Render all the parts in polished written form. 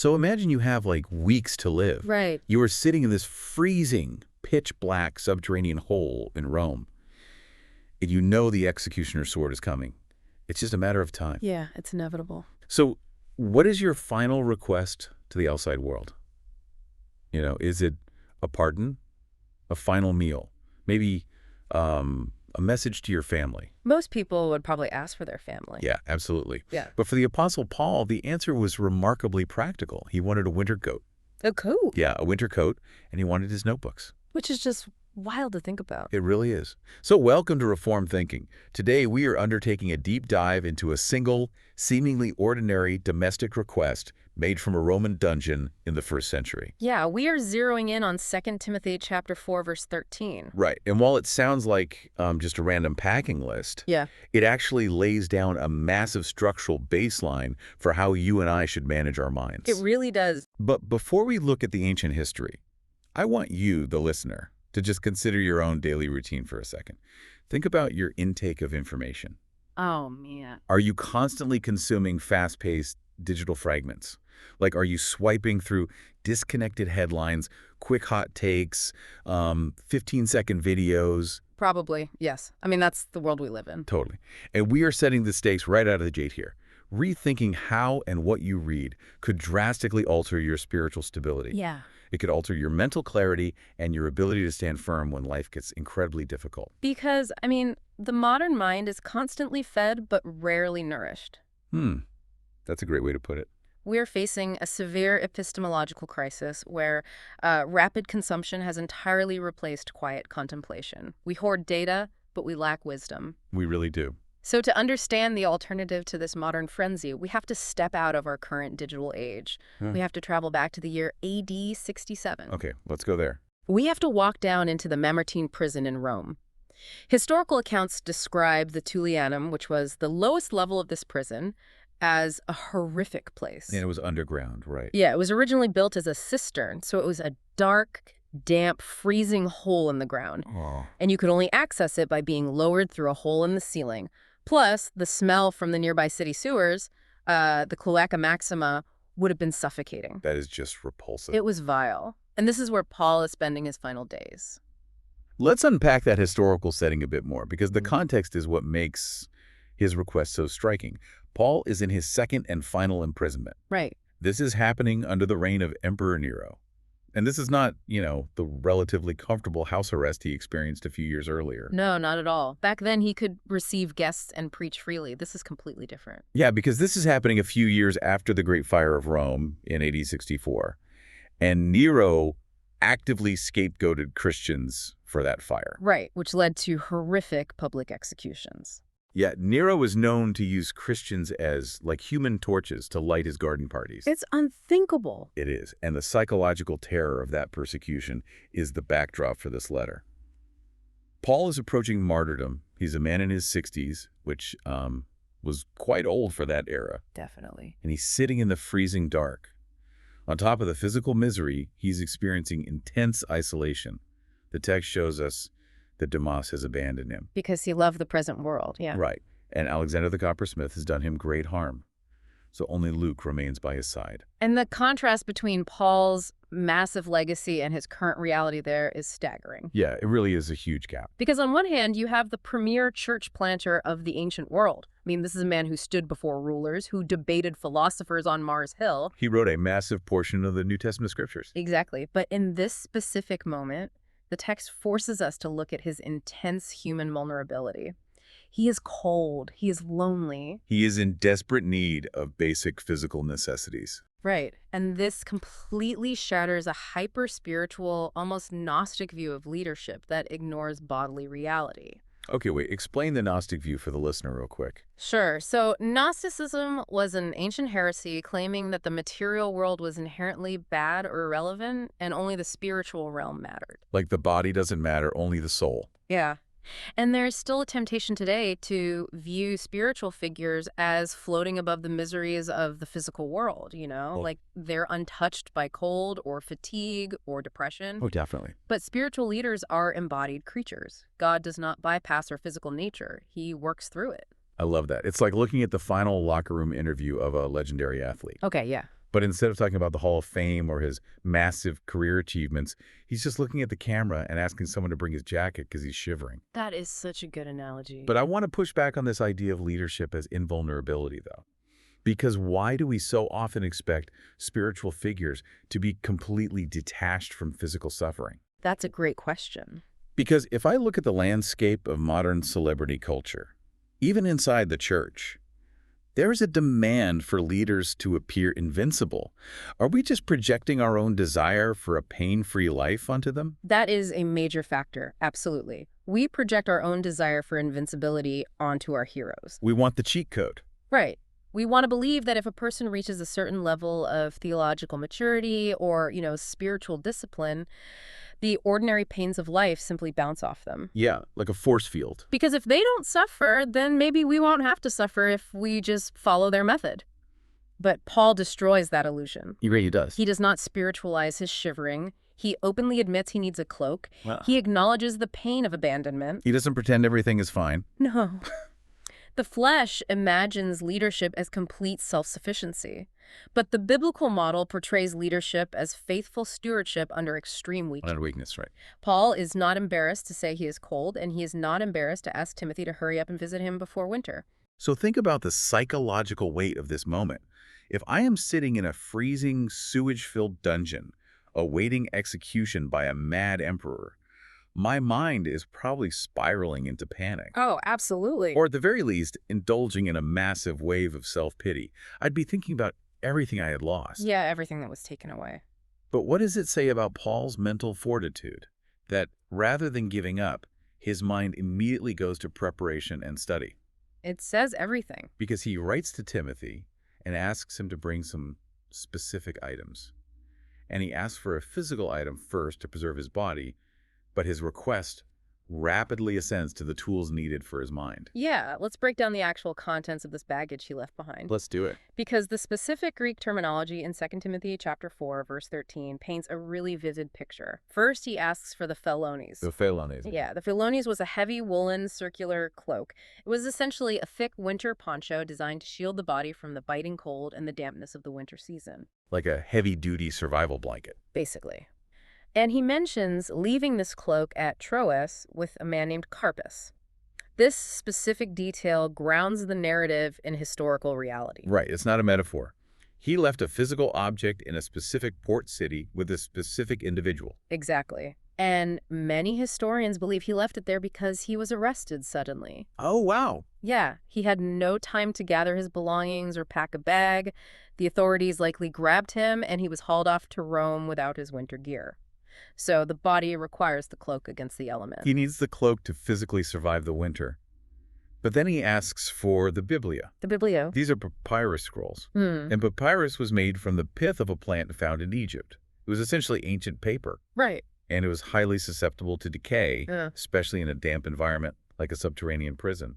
So imagine you have like weeks to live. Right. You are sitting in this freezing, pitch black subterranean hole in Rome, and you know the executioner's sword is coming. It's just a matter of time. Yeah, it's inevitable. So what is your final request to the outside world? Is it a pardon, a final meal, maybe a message to your family? Most people would probably ask for their family. Yeah, absolutely. Yeah. But for the Apostle Paul, the answer was remarkably practical. He wanted a winter coat. A coat? Yeah, a winter coat, and he wanted his notebooks. Which is just wild to think about. It really is. So welcome to Reformed Thinking. Today we are undertaking a deep dive into a single, seemingly ordinary domestic request made from a Roman dungeon in the 1st century. Yeah, we are zeroing in on 2 Timothy chapter 4, verse 13. Right. And while it sounds like just a random packing list, Yeah. it actually lays down a massive structural baseline for how you and I should manage our minds. It really does. But before we look at the ancient history, I want you, the listener, to just consider your own daily routine for a second. Think about your intake of information. Oh, man. Are you constantly consuming fast-paced digital fragments? Like, are you swiping through disconnected headlines, quick hot takes, 15-second videos? Probably, yes. I mean, that's the world we live in. Totally. And we are setting the stakes right out of the gate here. Rethinking how and what you read could drastically alter your spiritual stability. Yeah. It could alter your mental clarity and your ability to stand firm when life gets incredibly difficult. Because, I mean, the modern mind is constantly fed but rarely nourished. That's a great way to put it. We're facing a severe epistemological crisis where rapid consumption has entirely replaced quiet contemplation. We hoard data, but we lack wisdom. We really do. So to understand the alternative to this modern frenzy, we have to step out of our current digital age. We have to travel back to the year AD 67. Okay, let's go there. We have to walk down into the Mamertine prison in Rome. Historical accounts describe the Tullianum, which was the lowest level of this prison, as a horrific place. And it was underground, right? Yeah, it was originally built as a cistern, so it was a dark, damp, freezing hole in the ground. Oh. And you could only access it by being lowered through a hole in the ceiling. Plus, the smell from the nearby city sewers, the cloaca maxima, would have been suffocating. That is just repulsive. It was vile. And this is where Paul is spending his final days. Let's unpack that historical setting a bit more, because the context is what makes his request so striking. Paul is in his second and final imprisonment. Right. This is happening under the reign of Emperor Nero. And this is not, the relatively comfortable house arrest he experienced a few years earlier. No, not at all. Back then, he could receive guests and preach freely. This is completely different. Yeah, because this is happening a few years after the Great Fire of Rome in AD 64. And Nero actively scapegoated Christians for that fire. Right, which led to horrific public executions. Yeah, Nero was known to use Christians as, like, human torches to light his garden parties. It's unthinkable. It is. And the psychological terror of that persecution is the backdrop for this letter. Paul is approaching martyrdom. He's a man in his 60s, which was quite old for that era. Definitely. And he's sitting in the freezing dark. On top of the physical misery, he's experiencing intense isolation. The text shows us that Demas has abandoned him. Because he loved the present world, yeah. Right. And Alexander the coppersmith has done him great harm. So only Luke remains by his side. And the contrast between Paul's massive legacy and his current reality there is staggering. Yeah, it really is a huge gap. Because on one hand, you have the premier church planter of the ancient world. I mean, this is a man who stood before rulers, who debated philosophers on Mars Hill. He wrote a massive portion of the New Testament scriptures. Exactly. But in this specific moment, the text forces us to look at his intense human vulnerability. He is cold. He is lonely. He is in desperate need of basic physical necessities. Right. And this completely shatters a hyper-spiritual, almost Gnostic view of leadership that ignores bodily reality. Okay, wait. Explain the Gnostic view for the listener real quick. Sure. So Gnosticism was an ancient heresy claiming that the material world was inherently bad or irrelevant and only the spiritual realm mattered. Like the body doesn't matter, only the soul. Yeah. And there's still a temptation today to view spiritual figures as floating above the miseries of the physical world, like they're untouched by cold or fatigue or depression. Oh, definitely. But spiritual leaders are embodied creatures. God does not bypass our physical nature. He works through it. I love that. It's like looking at the final locker room interview of a legendary athlete. Okay, yeah. But instead of talking about the Hall of Fame or his massive career achievements, he's just looking at the camera and asking someone to bring his jacket because he's shivering. That is such a good analogy. But I want to push back on this idea of leadership as invulnerability, though. Because why do we so often expect spiritual figures to be completely detached from physical suffering? That's a great question. Because if I look at the landscape of modern celebrity culture, even inside the church, there is a demand for leaders to appear invincible. Are we just projecting our own desire for a pain-free life onto them? That is a major factor, absolutely. We project our own desire for invincibility onto our heroes. We want the cheat code. Right. We want to believe that if a person reaches a certain level of theological maturity or, spiritual discipline, the ordinary pains of life simply bounce off them. Yeah, like a force field. Because if they don't suffer, then maybe we won't have to suffer if we just follow their method. But Paul destroys that illusion. He really does. He does not spiritualize his shivering. He openly admits he needs a cloak. Well, He acknowledges the pain of abandonment. he doesn't pretend everything is fine. No. The flesh imagines leadership as complete self-sufficiency, but the biblical model portrays leadership as faithful stewardship under extreme weakness. Under weakness, right. Paul is not embarrassed to say he is cold, and he is not embarrassed to ask Timothy to hurry up and visit him before winter. So think about the psychological weight of this moment. If I am sitting in a freezing, sewage-filled dungeon, awaiting execution by a mad emperor, my mind is probably spiraling into panic. Oh, absolutely. Or at the very least, indulging in a massive wave of self-pity. I'd be thinking about everything I had lost. Yeah, everything that was taken away. But what does it say about Paul's mental fortitude? That rather than giving up, his mind immediately goes to preparation and study. It says everything. Because he writes to Timothy and asks him to bring some specific items. And he asks for a physical item first to preserve his body, but his request rapidly ascends to the tools needed for his mind. Yeah, let's break down the actual contents of this baggage he left behind. Let's do it. Because the specific Greek terminology in 2 Timothy chapter 4, verse 13 paints a really vivid picture. First, he asks for the phelonies. The phelonies. Yeah, the phelonies was a heavy woolen circular cloak. It was essentially a thick winter poncho designed to shield the body from the biting cold and the dampness of the winter season. Like a heavy-duty survival blanket. Basically. And he mentions leaving this cloak at Troas with a man named Carpus. This specific detail grounds the narrative in historical reality. Right, it's not a metaphor. He left a physical object in a specific port city with a specific individual. Exactly. And many historians believe he left it there because he was arrested suddenly. Oh, wow. Yeah, he had no time to gather his belongings or pack a bag. The authorities likely grabbed him, and he was hauled off to Rome without his winter gear. So the body requires the cloak against the elements. He needs the cloak to physically survive the winter. But then he asks for the Biblia. The Biblio. These are papyrus scrolls. And papyrus was made from the pith of a plant found in Egypt. It was essentially ancient paper. Right. And it was highly susceptible to decay, Yeah. especially in a damp environment like a subterranean prison.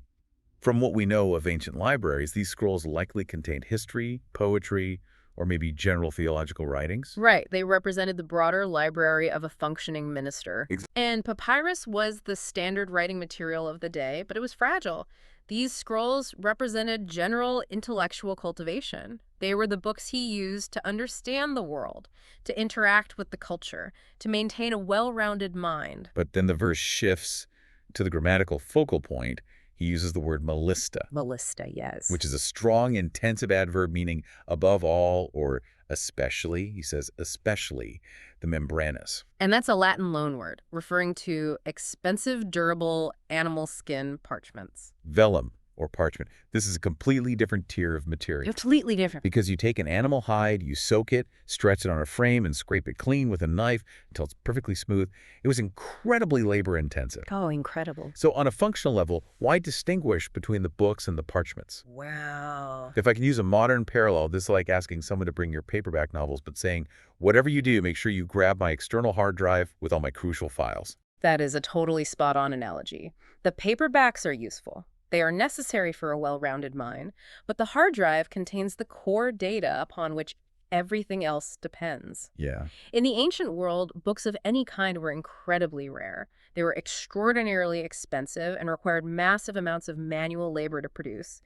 From what we know of ancient libraries, these scrolls likely contained history, poetry, or maybe general theological writings. Right. They represented the broader library of a functioning minister. And papyrus was the standard writing material of the day, but it was fragile. These scrolls represented general intellectual cultivation. They were the books he used to understand the world, to interact with the culture, to maintain a well-rounded mind. But then the verse shifts to the grammatical focal point. He uses the word malista. Malista, yes. Which is a strong, intensive adverb meaning above all or especially. He says especially the membranous. And that's a Latin loanword, referring to expensive, durable animal skin parchments. Vellum or parchment. This is a completely different tier of material. Completely different. Because you take an animal hide, you soak it, stretch it on a frame, and scrape it clean with a knife until it's perfectly smooth. It was incredibly labor-intensive. Oh, incredible. So on a functional level, why distinguish between the books and the parchments? Wow. If I can use a modern parallel, this is like asking someone to bring your paperback novels, but saying, whatever you do, make sure you grab my external hard drive with all my crucial files. That is a totally spot-on analogy. The paperbacks are useful. They are necessary for a well-rounded mind, but the hard drive contains the core data upon which everything else depends. Yeah. In the ancient world, books of any kind were incredibly rare. They were extraordinarily expensive and required massive amounts of manual labor to produce.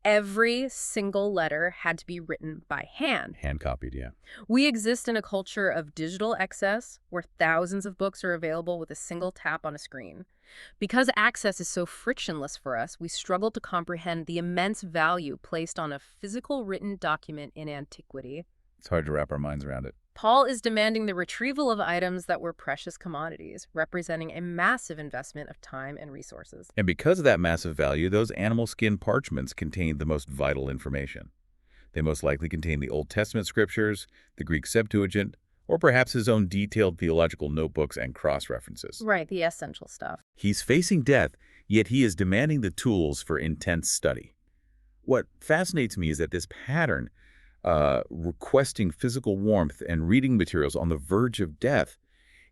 Every single letter had to be written by hand. Hand-copied, yeah. We exist in a culture of digital excess where thousands of books are available with a single tap on a screen. Because access is so frictionless for us, we struggle to comprehend the immense value placed on a physical written document in antiquity. It's hard to wrap our minds around it. Paul is demanding the retrieval of items that were precious commodities, representing a massive investment of time and resources. And because of that massive value, those animal skin parchments contained the most vital information. They most likely contained the Old Testament scriptures, the Greek Septuagint, or perhaps his own detailed theological notebooks and cross-references. Right, the essential stuff. He's facing death, yet he is demanding the tools for intense study. What fascinates me is that this pattern, requesting physical warmth and reading materials on the verge of death,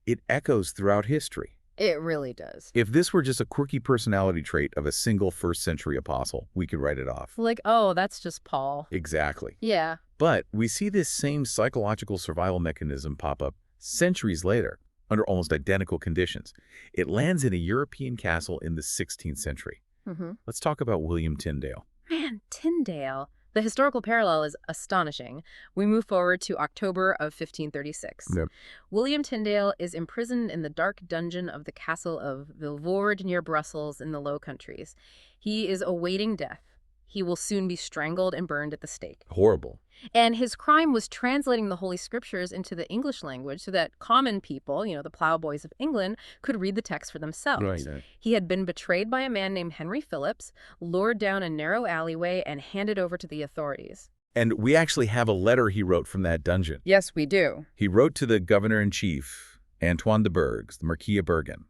it echoes throughout history. It really does. If this were just a quirky personality trait of a single first-century apostle, we could write it off. Like, oh, that's just Paul. Exactly. Yeah. But we see this same psychological survival mechanism pop up centuries later under almost identical conditions. It lands in a European castle in the 16th century. Let's talk about William Tyndale. Man, Tyndale. The historical parallel is astonishing. We move forward to October of 1536. Yep. William Tyndale is imprisoned in the dark dungeon of the castle of Vilvoorde near Brussels in the Low Countries. He is awaiting death. He will soon be strangled and burned at the stake. Horrible. And his crime was translating the Holy Scriptures into the English language so that common people, the plowboys of England, could read the text for themselves. Right. He had been betrayed by a man named Henry Phillips, lured down a narrow alleyway, and handed over to the authorities. And we actually have a letter he wrote from that dungeon. Yes, we do. He wrote to the governor-in-chief, Antoine de Bergues, the Marquis of Bergen.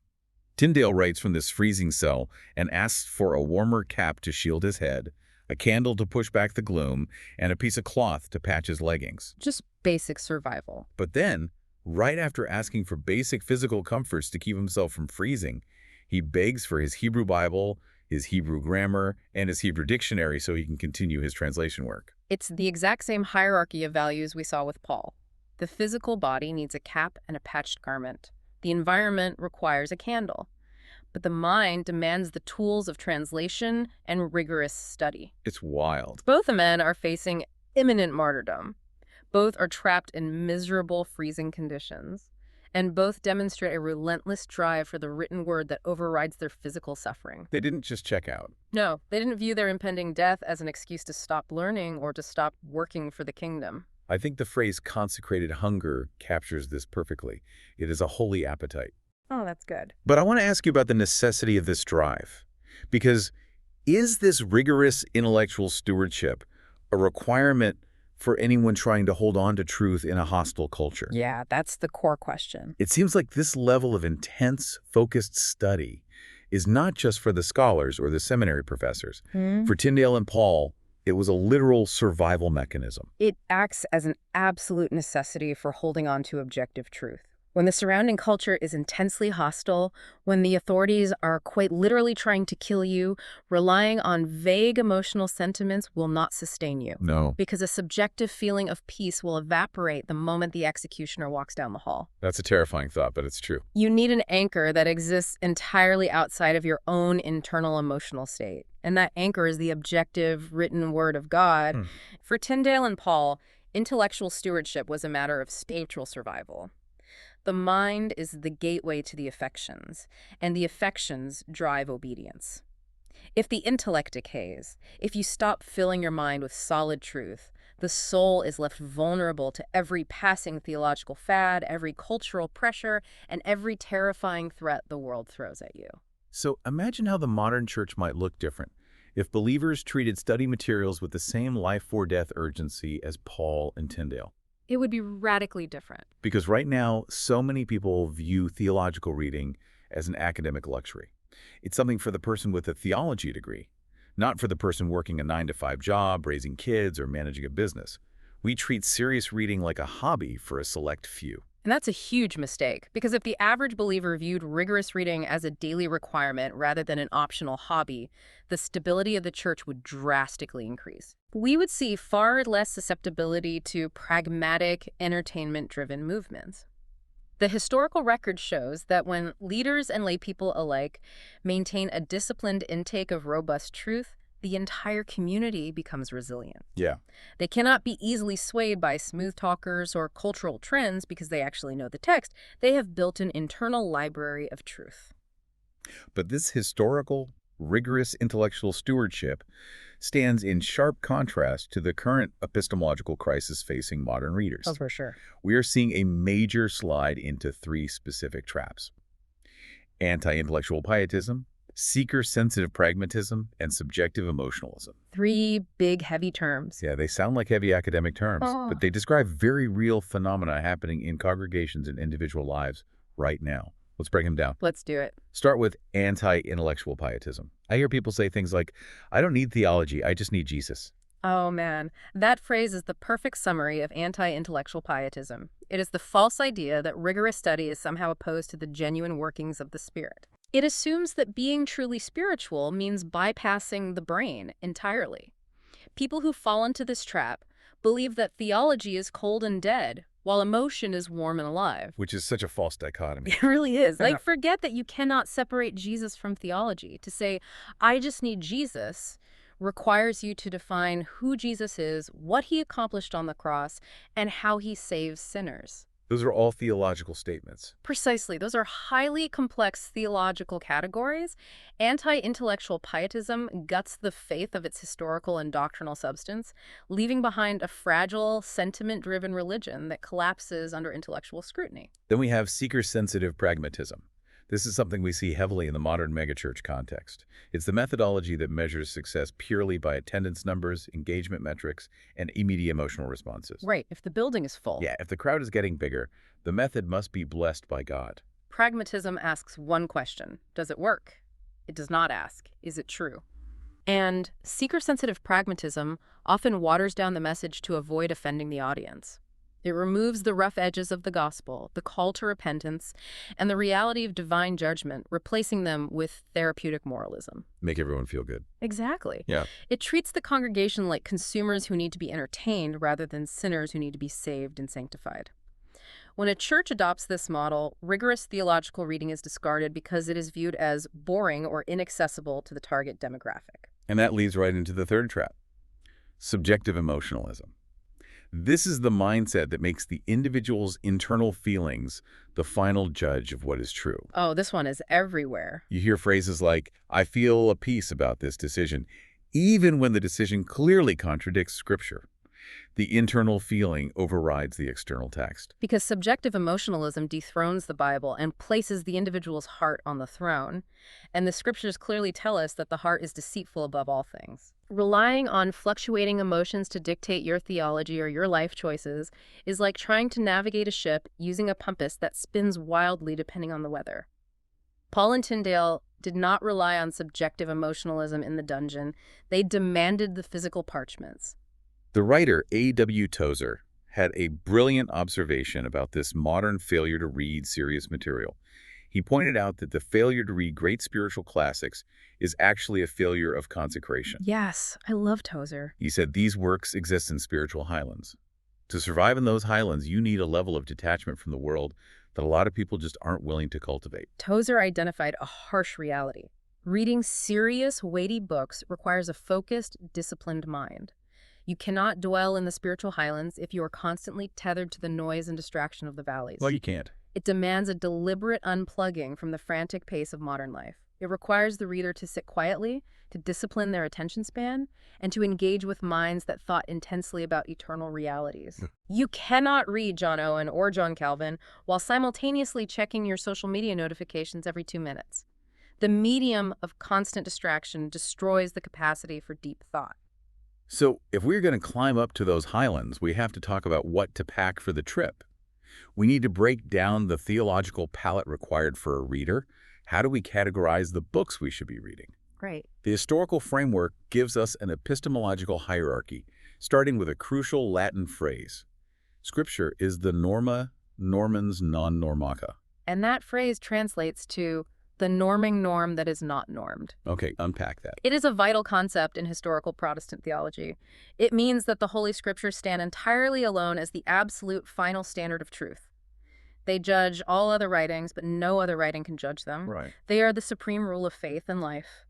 Tyndale writes from this freezing cell and asks for a warmer cap to shield his head, a candle to push back the gloom, and a piece of cloth to patch his leggings. Just basic survival. But then, right after asking for basic physical comforts to keep himself from freezing, he begs for his Hebrew Bible, his Hebrew grammar, and his Hebrew dictionary so he can continue his translation work. It's the exact same hierarchy of values we saw with Paul. The physical body needs a cap and a patched garment. The environment requires a candle. But the mind demands the tools of translation and rigorous study. It's wild. Both the men are facing imminent martyrdom. Both are trapped in miserable, freezing conditions. And both demonstrate a relentless drive for the written word that overrides their physical suffering. They didn't just check out. No, they didn't view their impending death as an excuse to stop learning or to stop working for the kingdom. I think the phrase consecrated hunger captures this perfectly. It is a holy appetite. Oh, that's good. But I want to ask you about the necessity of this drive. Because is this rigorous intellectual stewardship a requirement for anyone trying to hold on to truth in a hostile culture? Yeah, that's the core question. It seems like this level of intense, focused study is not just for the scholars or the seminary professors. For Tyndale and Paul, it was a literal survival mechanism. It acts as an absolute necessity for holding on to objective truth. When the surrounding culture is intensely hostile, when the authorities are quite literally trying to kill you, relying on vague emotional sentiments will not sustain you. No. Because a subjective feeling of peace will evaporate the moment the executioner walks down the hall. That's a terrifying thought, but it's true. You need an anchor that exists entirely outside of your own internal emotional state. And that anchor is the objective, written word of God. For Tyndale and Paul, intellectual stewardship was a matter of spiritual survival. The mind is the gateway to the affections, and the affections drive obedience. If the intellect decays, if you stop filling your mind with solid truth, the soul is left vulnerable to every passing theological fad, every cultural pressure, and every terrifying threat the world throws at you. So imagine how the modern church might look different if believers treated study materials with the same life-or-death urgency as Paul and Tyndale. It would be radically different. Because right now, so many people view theological reading as an academic luxury. It's something for the person with a theology degree, not for the person working a 9-to-5 job, raising kids, or managing a business. We treat serious reading like a hobby for a select few. And that's a huge mistake, because if the average believer viewed rigorous reading as a daily requirement rather than an optional hobby, the stability of the church would drastically increase. We would see far less susceptibility to pragmatic, entertainment-driven movements. The historical record shows that when leaders and laypeople alike maintain a disciplined intake of robust truth, the entire community becomes resilient. Yeah. They cannot be easily swayed by smooth talkers or cultural trends because they actually know the text. They have built an internal library of truth. But this historical, rigorous intellectual stewardship stands in sharp contrast to the current epistemological crisis facing modern readers. Oh, for sure. We are seeing a major slide into three specific traps: anti-intellectual pietism, seeker-sensitive pragmatism, and subjective emotionalism. Three big, heavy terms. Yeah, they sound like heavy academic terms, but they describe very real phenomena happening in congregations and individual lives right now. Let's break them down. Let's do it. Start with anti-intellectual pietism. I hear people say things like, I don't need theology, I just need Jesus. Oh, man. That phrase is the perfect summary of anti-intellectual pietism. It is the false idea that rigorous study is somehow opposed to the genuine workings of the Spirit. It assumes that being truly spiritual means bypassing the brain entirely. People who fall into this trap believe that theology is cold and dead, while emotion is warm and alive. Which is such a false dichotomy. It really is. Like, forget that you cannot separate Jesus from theology. To say, I just need Jesus, requires you to define who Jesus is, what he accomplished on the cross, and how he saves sinners. Those are all theological statements. Precisely. Those are highly complex theological categories. Anti-intellectual pietism guts the faith of its historical and doctrinal substance, leaving behind a fragile, sentiment-driven religion that collapses under intellectual scrutiny. Then we have seeker-sensitive pragmatism. This is something we see heavily in the modern megachurch context. It's the methodology that measures success purely by attendance numbers, engagement metrics, and immediate emotional responses. Right, if the building is full. Yeah, if the crowd is getting bigger, the method must be blessed by God. Pragmatism asks one question: does it work? It does not ask, is it true? And seeker-sensitive pragmatism often waters down the message to avoid offending the audience. It removes the rough edges of the gospel, the call to repentance, and the reality of divine judgment, replacing them with therapeutic moralism. Make everyone feel good. Exactly. Yeah. It treats the congregation like consumers who need to be entertained rather than sinners who need to be saved and sanctified. When a church adopts this model, rigorous theological reading is discarded because it is viewed as boring or inaccessible to the target demographic. And that leads right into the third trap: subjective emotionalism. This is the mindset that makes the individual's internal feelings the final judge of what is true. Oh, this one is everywhere. You hear phrases like, I feel a peace about this decision, even when the decision clearly contradicts Scripture. The internal feeling overrides the external text. Because subjective emotionalism dethrones the Bible and places the individual's heart on the throne. And the Scriptures clearly tell us that the heart is deceitful above all things. Relying on fluctuating emotions to dictate your theology or your life choices is like trying to navigate a ship using a compass that spins wildly depending on the weather. Paul and Tyndale did not rely on subjective emotionalism in the dungeon. They demanded the physical parchments. The writer A.W. Tozer had a brilliant observation about this modern failure to read serious material. He pointed out that the failure to read great spiritual classics is actually a failure of consecration. Yes, I love Tozer. He said these works exist in spiritual highlands. To survive in those highlands, you need a level of detachment from the world that a lot of people just aren't willing to cultivate. Tozer identified a harsh reality. Reading serious, weighty books requires a focused, disciplined mind. You cannot dwell in the spiritual highlands if you are constantly tethered to the noise and distraction of the valleys. Well, you can't. It demands a deliberate unplugging from the frantic pace of modern life. It requires the reader to sit quietly, to discipline their attention span, and to engage with minds that thought intensely about eternal realities. You cannot read John Owen or John Calvin while simultaneously checking your social media notifications every 2 minutes. The medium of constant distraction destroys the capacity for deep thought. So if we're going to climb up to those highlands, we have to talk about what to pack for the trip. We need to break down the theological palette required for a reader. How do we categorize the books we should be reading? Right. The historical framework gives us an epistemological hierarchy, starting with a crucial Latin phrase. Scripture is the norma normans non normaca. And that phrase translates to the norming norm that is not normed. Okay, unpack that. It is a vital concept in historical Protestant theology. It means that the Holy Scriptures stand entirely alone as the absolute final standard of truth. They judge all other writings, but no other writing can judge them. Right. They are the supreme rule of faith and life.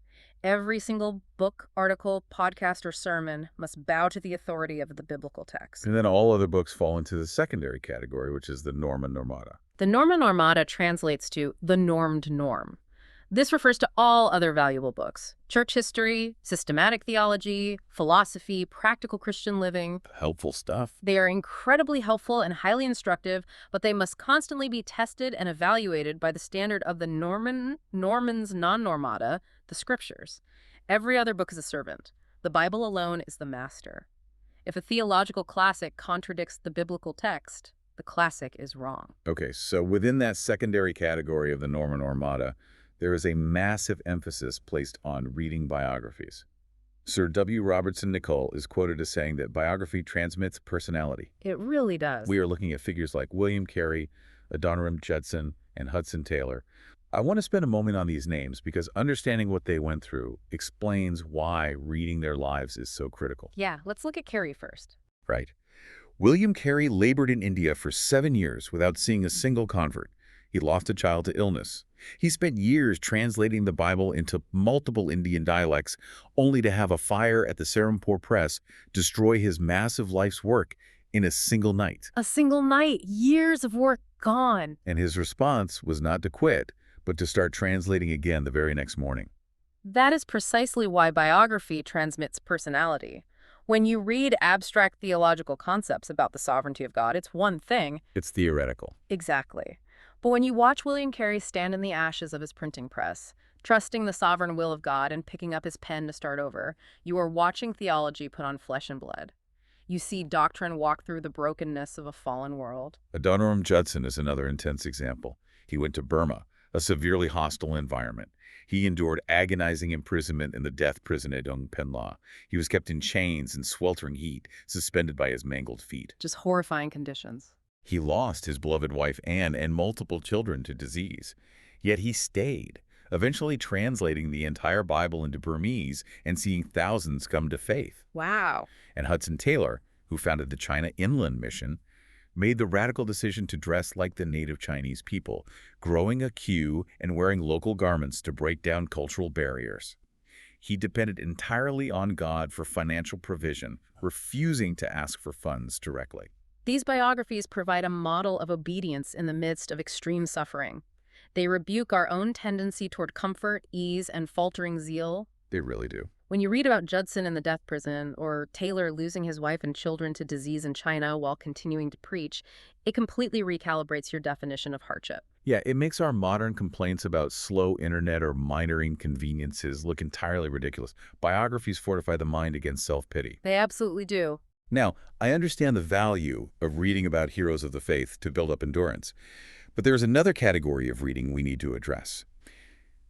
Every single book, article, podcast, or sermon must bow to the authority of the biblical text. And then all other books fall into the secondary category, which is the Norma Normata. The Norma Normata translates to the normed norm. This refers to all other valuable books: church history, systematic theology, philosophy, practical Christian living. Helpful stuff. They are incredibly helpful and highly instructive, but they must constantly be tested and evaluated by the standard of the Norman's non-normata, the scriptures. Every other book is a servant. The Bible alone is the master. If a theological classic contradicts the biblical text, the classic is wrong. Okay, so within that secondary category of the Norma Normata, there is a massive emphasis placed on reading biographies. Sir W. Robertson Nicoll is quoted as saying that biography transmits personality. It really does. We are looking at figures like William Carey, Adoniram Judson, and Hudson Taylor. I want to spend a moment on these names because understanding what they went through explains why reading their lives is so critical. Yeah, let's look at Carey first. Right. William Carey labored in India for 7 years without seeing a single convert. He lost a child to illness. He spent years translating the Bible into multiple Indian dialects, only to have a fire at the Serampore Press destroy his massive life's work in a single night. A single night, years of work gone. And his response was not to quit, but to start translating again the very next morning. That is precisely why biography transmits personality. When you read abstract theological concepts about the sovereignty of God, it's one thing. It's theoretical. Exactly. But when you watch William Carey stand in the ashes of his printing press, trusting the sovereign will of God and picking up his pen to start over, you are watching theology put on flesh and blood. You see doctrine walk through the brokenness of a fallen world. Adoniram Judson is another intense example. He went to Burma, a severely hostile environment. He endured agonizing imprisonment in the death prison at Ung Penla. He was kept in chains and sweltering heat, suspended by his mangled feet. Just horrifying conditions. He lost his beloved wife Anne and multiple children to disease. Yet he stayed, eventually translating the entire Bible into Burmese and seeing thousands come to faith. Wow. And Hudson Taylor, who founded the China Inland Mission, made the radical decision to dress like the native Chinese people, growing a queue and wearing local garments to break down cultural barriers. He depended entirely on God for financial provision, refusing to ask for funds directly. These biographies provide a model of obedience in the midst of extreme suffering. They rebuke our own tendency toward comfort, ease, and faltering zeal. They really do. When you read about Judson in the death prison or Taylor losing his wife and children to disease in China while continuing to preach, it completely recalibrates your definition of hardship. Yeah, it makes our modern complaints about slow internet or minor inconveniences look entirely ridiculous. Biographies fortify the mind against self-pity. They absolutely do. Now, I understand the value of reading about heroes of the faith to build up endurance, but there's another category of reading we need to address.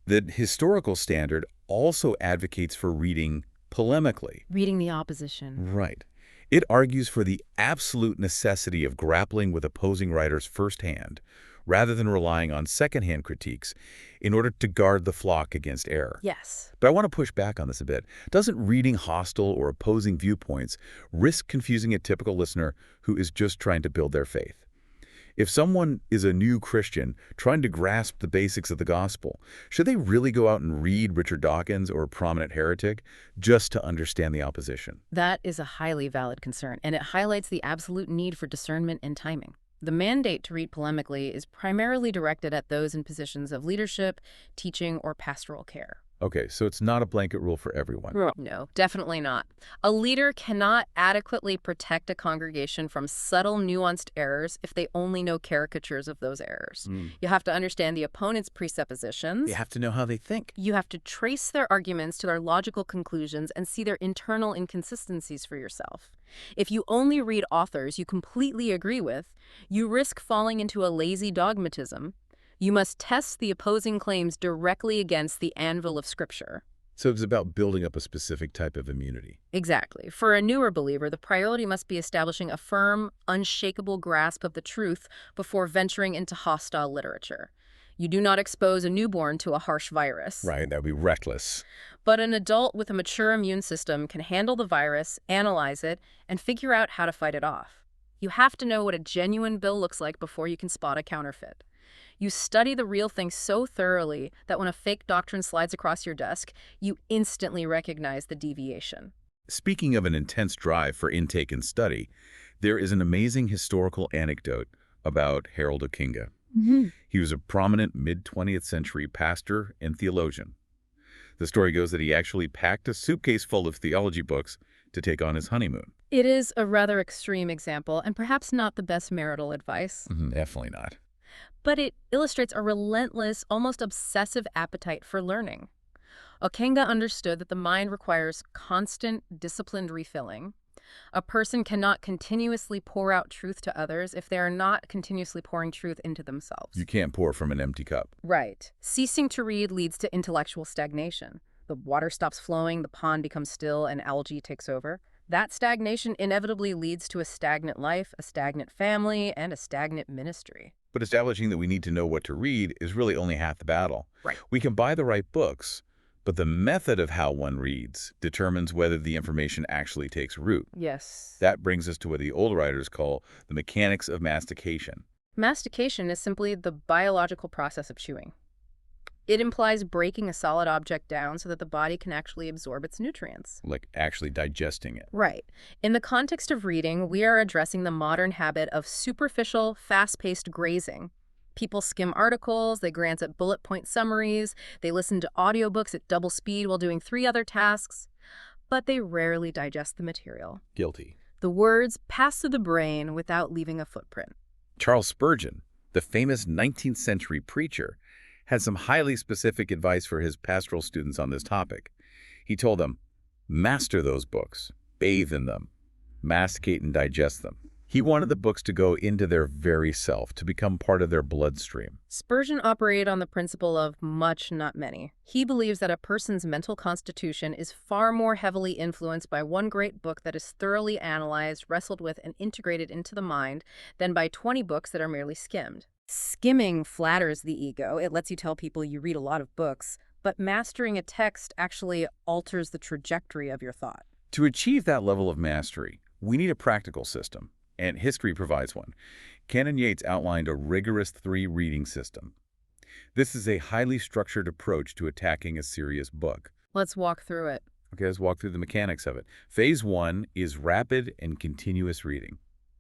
The historical standard also advocates for reading polemically. Reading the opposition. Right. It argues for the absolute necessity of grappling with opposing writers firsthand, rather than relying on secondhand critiques in order to guard the flock against error. Yes. But I want to push back on this a bit. Doesn't reading hostile or opposing viewpoints risk confusing a typical listener who is just trying to build their faith? If someone is a new Christian trying to grasp the basics of the gospel, should they really go out and read Richard Dawkins or a prominent heretic just to understand the opposition? That is a highly valid concern, and it highlights the absolute need for discernment and timing. The mandate to read polemically is primarily directed at those in positions of leadership, teaching, or pastoral care. Okay, so it's not a blanket rule for everyone. No, definitely not. A leader cannot adequately protect a congregation from subtle, nuanced errors if they only know caricatures of those errors. You have to understand the opponent's presuppositions. You have to know how they think. You have to trace their arguments to their logical conclusions and see their internal inconsistencies for yourself. If you only read authors you completely agree with, you risk falling into a lazy dogmatism. You must test the opposing claims directly against the anvil of Scripture. So it's about building up a specific type of immunity. Exactly. For a newer believer, the priority must be establishing a firm, unshakable grasp of the truth before venturing into hostile literature. You do not expose a newborn to a harsh virus. Right, that would be reckless. But an adult with a mature immune system can handle the virus, analyze it, and figure out how to fight it off. You have to know what a genuine bill looks like before you can spot a counterfeit. You study the real thing so thoroughly that when a fake doctrine slides across your desk, you instantly recognize the deviation. Speaking of an intense drive for intake and study, there is an amazing historical anecdote about Harold Okinga. He was a prominent mid-20th century pastor and theologian. The story goes that he actually packed a suitcase full of theology books to take on his honeymoon. It is a rather extreme example, and perhaps not the best marital advice. Definitely not. But it illustrates a relentless, almost obsessive appetite for learning. Okenga understood that the mind requires constant, disciplined refilling. A person cannot continuously pour out truth to others if they are not continuously pouring truth into themselves. You can't pour from an empty cup. Right. Ceasing to read leads to intellectual stagnation. The water stops flowing, the pond becomes still, and algae takes over. That stagnation inevitably leads to a stagnant life, a stagnant family, and a stagnant ministry. But establishing that we need to know what to read is really only half the battle. Right. We can buy the right books, but the method of how one reads determines whether the information actually takes root. Yes. That brings us to what the old writers call the mechanics of mastication. Mastication is simply the biological process of chewing. It implies breaking a solid object down so that the body can actually absorb its nutrients. Like actually digesting it. Right. In the context of reading, we are addressing the modern habit of superficial, fast-paced grazing. People skim articles, they glance at bullet point summaries, they listen to audiobooks at double speed while doing 3 other tasks, but they rarely digest the material. Guilty. The words pass through the brain without leaving a footprint. Charles Spurgeon, the famous 19th century preacher, had some highly specific advice for his pastoral students on this topic. He told them, master those books, bathe in them, masticate and digest them. He wanted the books to go into their very self, to become part of their bloodstream. Spurgeon operated on the principle of much, not many. He believes that a person's mental constitution is far more heavily influenced by one great book that is thoroughly analyzed, wrestled with, and integrated into the mind than by 20 books that are merely skimmed. Skimming flatters the ego. It lets you tell people you read a lot of books, but mastering a text actually alters the trajectory of your thought. To achieve that level of mastery, we need a practical system, and history provides one. Canon Yates outlined a rigorous 3-reading system. This is a highly structured approach to attacking a serious book. Let's walk through it. Okay, let's walk through the mechanics of it. Phase 1 is rapid and continuous reading.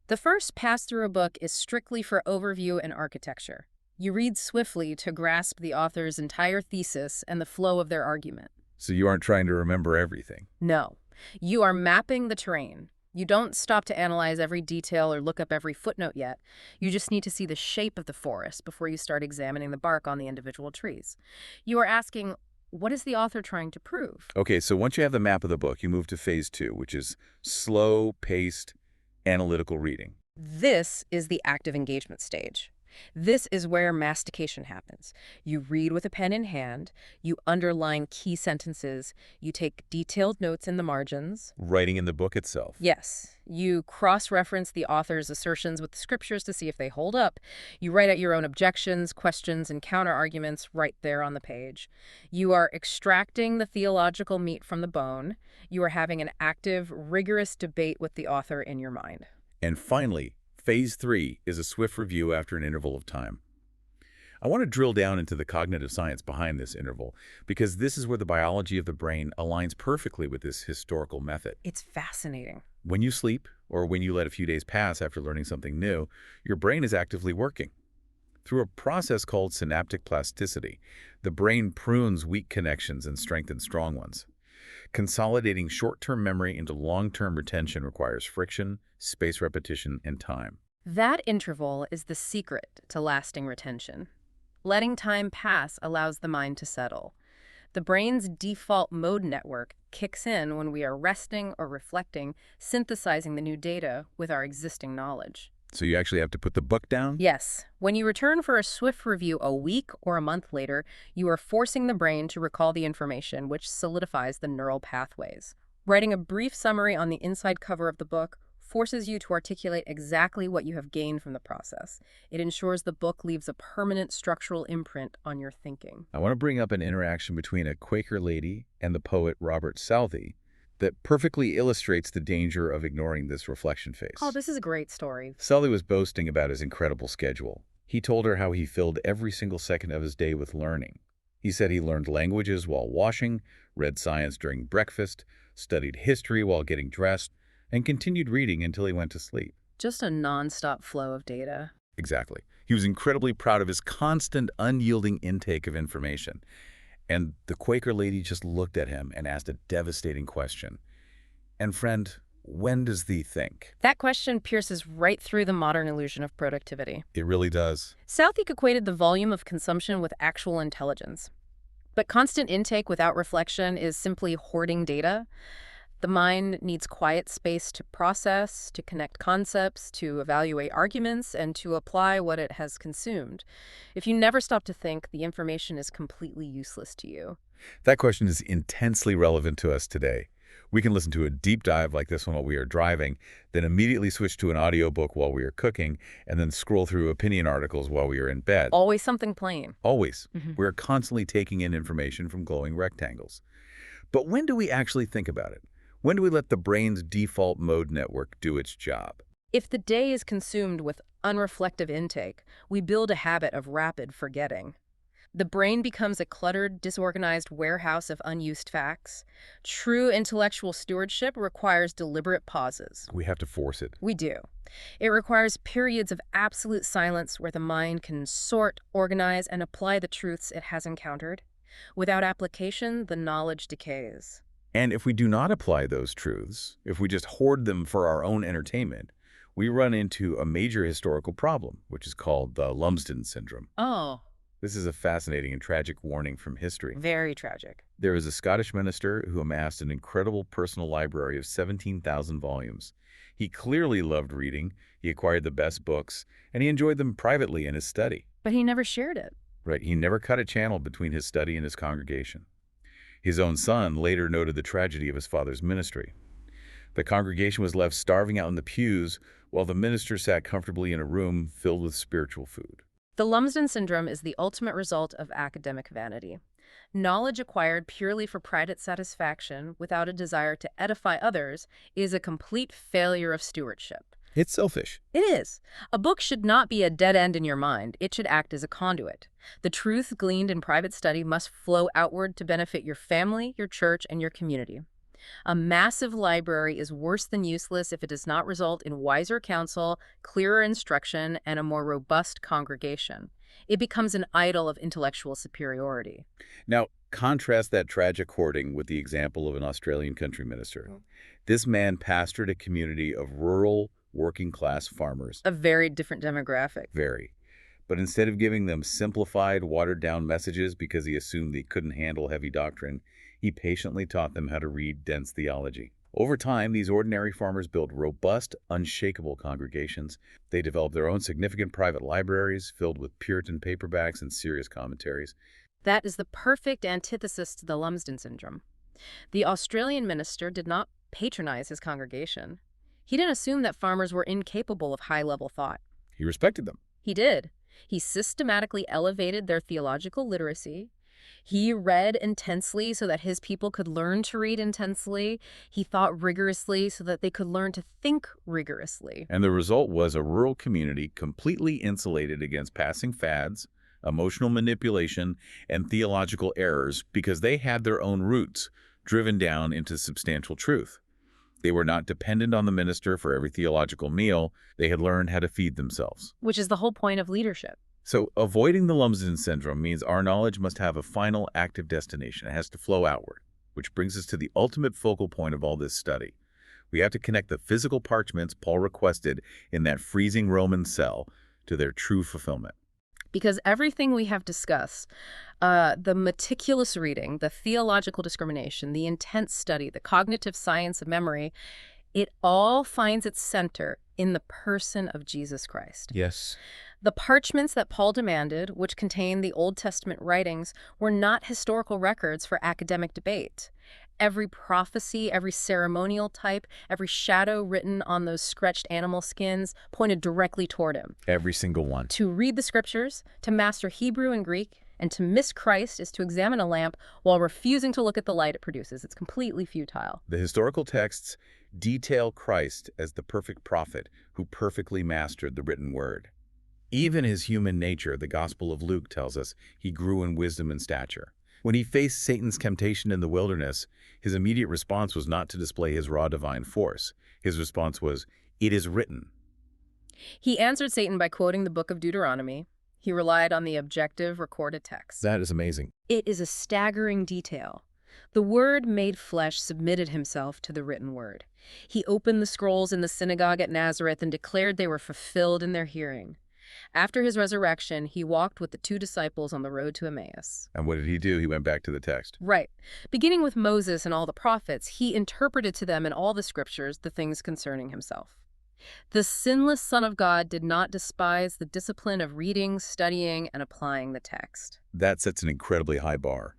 The first pass through a book is strictly for overview and architecture. You read swiftly to grasp the author's entire thesis and the flow of their argument. So you aren't trying to remember everything. No. You are mapping the terrain. You don't stop to analyze every detail or look up every footnote yet. You just need to see the shape of the forest before you start examining the bark on the individual trees. You are asking, what is the author trying to prove? Okay, so once you have the map of the book, you move to phase 2, which is slow-paced, analytical reading. This is the active engagement stage. This is where mastication happens. You read with a pen in hand, you underline key sentences, you take detailed notes in the margins. Writing in the book itself. Yes. You cross-reference the author's assertions with the scriptures to see if they hold up. You write out your own objections, questions, and counter-arguments right there on the page. You are extracting the theological meat from the bone. You are having an active, rigorous debate with the author in your mind. And finally, phase 3 is a swift review after an interval of time. I want to drill down into the cognitive science behind this interval, because this is where the biology of the brain aligns perfectly with this historical method. It's fascinating. When you sleep, or when you let a few days pass after learning something new, your brain is actively working. Through a process called synaptic plasticity, the brain prunes weak connections and strengthens strong ones. Consolidating short-term memory into long-term retention requires friction, space repetition, and time. That interval is the secret to lasting retention. Letting time pass allows the mind to settle. The brain's default mode network kicks in when we are resting or reflecting, synthesizing the new data with our existing knowledge. So you actually have to put the book down? Yes. When you return for a swift review a week or a month later, you are forcing the brain to recall the information, which solidifies the neural pathways. Writing a brief summary on the inside cover of the book forces you to articulate exactly what you have gained from the process. It ensures the book leaves a permanent structural imprint on your thinking. I want to bring up an interaction between a Quaker lady and the poet Robert Southey that perfectly illustrates the danger of ignoring this reflection phase. Oh, this is a great story. Southey was boasting about his incredible schedule. He told her how he filled every single second of his day with learning. He said he learned languages while washing, read science during breakfast, studied history while getting dressed, and continued reading until he went to sleep. Just a nonstop flow of data. Exactly. He was incredibly proud of his constant, unyielding intake of information. And the Quaker lady just looked at him and asked a devastating question. And friend, when does thee think? That question pierces right through the modern illusion of productivity. It really does. Southey equated the volume of consumption with actual intelligence. But constant intake without reflection is simply hoarding data. The mind needs quiet space to process, to connect concepts, to evaluate arguments, and to apply what it has consumed. If you never stop to think, the information is completely useless to you. That question is intensely relevant to us today. We can listen to a deep dive like this one while we are driving, then immediately switch to an audiobook while we are cooking, and then scroll through opinion articles while we are in bed. Always something plain. Always. We are constantly taking in information from glowing rectangles. But when do we actually think about it? When do we let the brain's default mode network do its job? If the day is consumed with unreflective intake, we build a habit of rapid forgetting. The brain becomes a cluttered, disorganized warehouse of unused facts. True intellectual stewardship requires deliberate pauses. We have to force it. We do. It requires periods of absolute silence where the mind can sort, organize, and apply the truths it has encountered. Without application, the knowledge decays. And if we do not apply those truths, if we just hoard them for our own entertainment, we run into a major historical problem, which is called the Lumsden syndrome. Oh. This is a fascinating and tragic warning from history. Very tragic. There is a Scottish minister who amassed an incredible personal library of 17,000 volumes. He clearly loved reading, he acquired the best books, and he enjoyed them privately in his study. But he never shared it. Right, he never cut a channel between his study and his congregation. His own son later noted the tragedy of his father's ministry. The congregation was left starving out in the pews while the minister sat comfortably in a room filled with spiritual food. The Lumsden syndrome is the ultimate result of academic vanity. Knowledge acquired purely for private satisfaction without a desire to edify others is a complete failure of stewardship. It's selfish. It is. A book should not be a dead end in your mind. It should act as a conduit. The truth gleaned in private study must flow outward to benefit your family, your church, and your community. A massive library is worse than useless if it does not result in wiser counsel, clearer instruction, and a more robust congregation. It becomes an idol of intellectual superiority. Now, contrast that tragic hoarding with the example of an Australian country minister. This man pastored a community of rural, working-class farmers. A very different demographic. Very. But instead of giving them simplified, watered-down messages because he assumed they couldn't handle heavy doctrine, he patiently taught them how to read dense theology. Over time, these ordinary farmers built robust, unshakable congregations. They developed their own significant private libraries filled with Puritan paperbacks and serious commentaries. That is the perfect antithesis to the Lumsden syndrome. The Australian minister did not patronize his congregation. He didn't assume that farmers were incapable of high-level thought. He respected them. He did. He systematically elevated their theological literacy. He read intensely so that his people could learn to read intensely. He thought rigorously so that they could learn to think rigorously. And the result was a rural community completely insulated against passing fads, emotional manipulation, and theological errors because they had their own roots driven down into substantial truth. They were not dependent on the minister for every theological meal. They had learned how to feed themselves. Which is the whole point of leadership. So avoiding the Lumsden syndrome means our knowledge must have a final active destination. It has to flow outward, which brings us to the ultimate focal point of all this study. We have to connect the physical parchments Paul requested in that freezing Roman cell to their true fulfillment. Because everything we have discussed, the meticulous reading, the theological discrimination, the intense study, the cognitive science of memory, it all finds its center in the person of Jesus Christ. Yes. The parchments that Paul demanded, which contain the Old Testament writings, were not historical records for academic debate. Every prophecy, every ceremonial type, every shadow written on those stretched animal skins pointed directly toward him. Every single one. To read the scriptures, to master Hebrew and Greek, and to miss Christ is to examine a lamp while refusing to look at the light it produces. It's completely futile. The historical texts detail Christ as the perfect prophet who perfectly mastered the written word. Even his human nature, the Gospel of Luke tells us, he grew in wisdom and stature. When he faced Satan's temptation in the wilderness, his immediate response was not to display his raw divine force. His response was, "It is written." He answered Satan by quoting the book of Deuteronomy. He relied on the objective recorded text. That is amazing. It is a staggering detail. The Word made flesh submitted himself to the written word. He opened the scrolls in the synagogue at Nazareth and declared they were fulfilled in their hearing. After his resurrection, he walked with the 2 disciples on the road to Emmaus. And what did he do? He went back to the text. Right. Beginning with Moses and all the prophets, he interpreted to them in all the scriptures the things concerning himself. The sinless Son of God did not despise the discipline of reading, studying, and applying the text. That sets an incredibly high bar.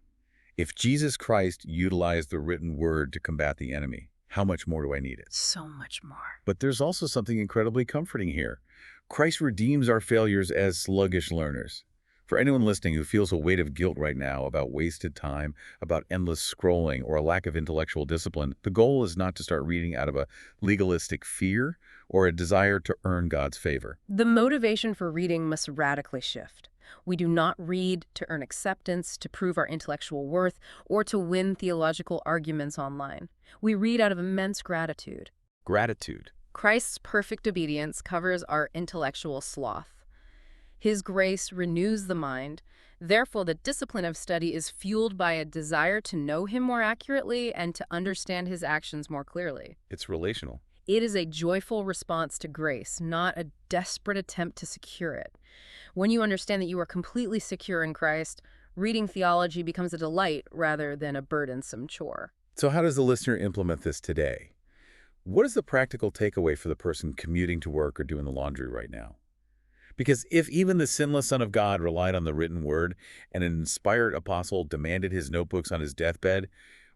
If Jesus Christ utilized the written word to combat the enemy, how much more do I need it? So much more. But there's also something incredibly comforting here. Christ redeems our failures as sluggish learners. For anyone listening who feels a weight of guilt right now about wasted time, about endless scrolling, or a lack of intellectual discipline, the goal is not to start reading out of a legalistic fear or a desire to earn God's favor. The motivation for reading must radically shift. We do not read to earn acceptance, to prove our intellectual worth, or to win theological arguments online. We read out of immense gratitude. Gratitude. Christ's perfect obedience covers our intellectual sloth. His grace renews the mind. Therefore, the discipline of study is fueled by a desire to know him more accurately and to understand his actions more clearly. It's relational. It is a joyful response to grace, not a desperate attempt to secure it. When you understand that you are completely secure in Christ, reading theology becomes a delight rather than a burdensome chore. So how does the listener implement this today? What is the practical takeaway for the person commuting to work or doing the laundry right now? Because if even the sinless Son of God relied on the written word and an inspired apostle demanded his notebooks on his deathbed,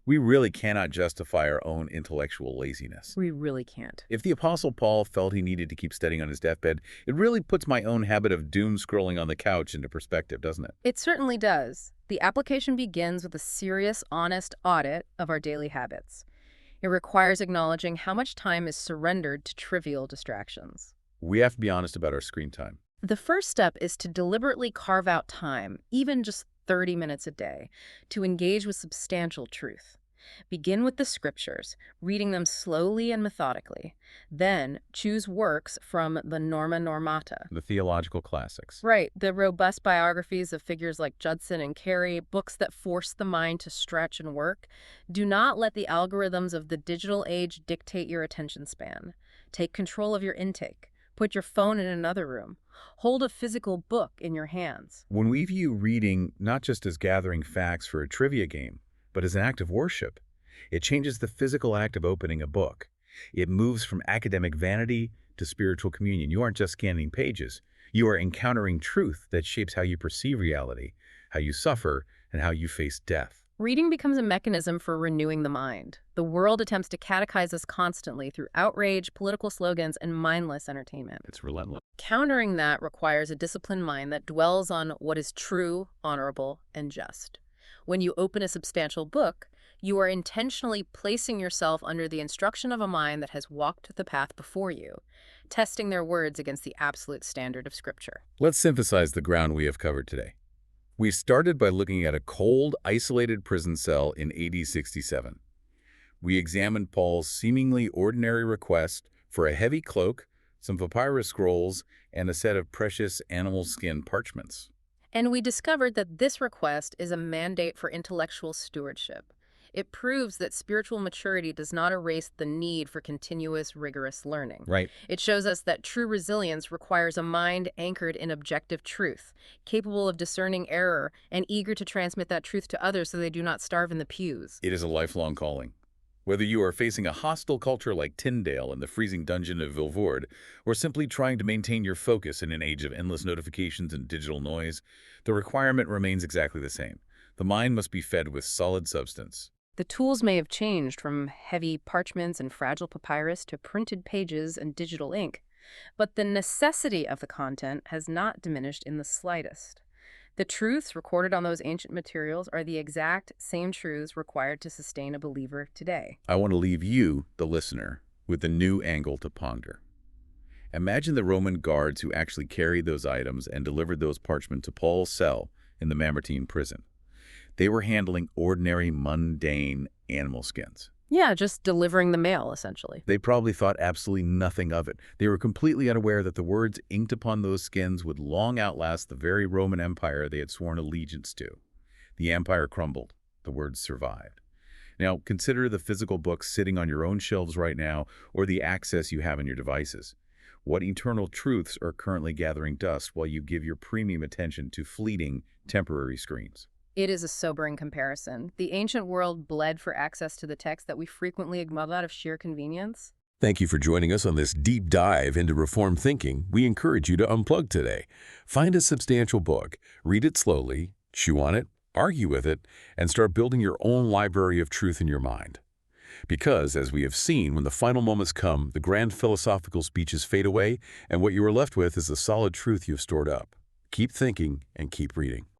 we really cannot justify our own intellectual laziness. We really can't. If the Apostle Paul felt he needed to keep studying on his deathbed, it really puts my own habit of doom scrolling on the couch into perspective, doesn't it? It certainly does. The application begins with a serious, honest audit of our daily habits. It requires acknowledging how much time is surrendered to trivial distractions. We have to be honest about our screen time. The first step is to deliberately carve out time, even just 30 minutes a day, to engage with substantial truth. Begin with the scriptures, reading them slowly and methodically. Then choose works from the Norma Normata. The theological classics. Right, the robust biographies of figures like Judson and Carey, books that force the mind to stretch and work. Do not let the algorithms of the digital age dictate your attention span. Take control of your intake. Put your phone in another room. Hold a physical book in your hands. When we view reading not just as gathering facts for a trivia game, but as an act of worship, it changes the physical act of opening a book. It moves from academic vanity to spiritual communion. You aren't just scanning pages. You are encountering truth that shapes how you perceive reality, how you suffer, and how you face death. Reading becomes a mechanism for renewing the mind. The world attempts to catechize us constantly through outrage, political slogans, and mindless entertainment. It's relentless. Countering that requires a disciplined mind that dwells on what is true, honorable, and just. When you open a substantial book, you are intentionally placing yourself under the instruction of a mind that has walked the path before you, testing their words against the absolute standard of Scripture. Let's synthesize the ground we have covered today. We started by looking at a cold, isolated prison cell in AD 67. We examined Paul's seemingly ordinary request for a heavy cloak, some papyrus scrolls, and a set of precious animal skin parchments. And we discovered that this request is a mandate for intellectual stewardship. It proves that spiritual maturity does not erase the need for continuous, rigorous learning. Right. It shows us that true resilience requires a mind anchored in objective truth, capable of discerning error, and eager to transmit that truth to others so they do not starve in the pews. It is a lifelong calling. Whether you are facing a hostile culture like Tyndale in the freezing dungeon of Vilvoorde, or simply trying to maintain your focus in an age of endless notifications and digital noise, the requirement remains exactly the same. The mind must be fed with solid substance. The tools may have changed from heavy parchments and fragile papyrus to printed pages and digital ink, but the necessity of the content has not diminished in the slightest. The truths recorded on those ancient materials are the exact same truths required to sustain a believer today. I want to leave you, the listener, with a new angle to ponder. Imagine the Roman guards who actually carried those items and delivered those parchments to Paul's cell in the Mamertine prison. They were handling ordinary, mundane animal skins. Yeah, just delivering the mail, essentially. They probably thought absolutely nothing of it. They were completely unaware that the words inked upon those skins would long outlast the very Roman Empire they had sworn allegiance to. The empire crumbled. The words survived. Now, consider the physical books sitting on your own shelves right now, or the access you have in your devices. What eternal truths are currently gathering dust while you give your premium attention to fleeting, temporary screens? It is a sobering comparison. The ancient world bled for access to the text that we frequently ignore out of sheer convenience. Thank you for joining us on this deep dive into Reformed thinking. We encourage you to unplug today. Find a substantial book, read it slowly, chew on it, argue with it, and start building your own library of truth in your mind. Because, as we have seen, when the final moments come, the grand philosophical speeches fade away, and what you are left with is the solid truth you've stored up. Keep thinking and keep reading.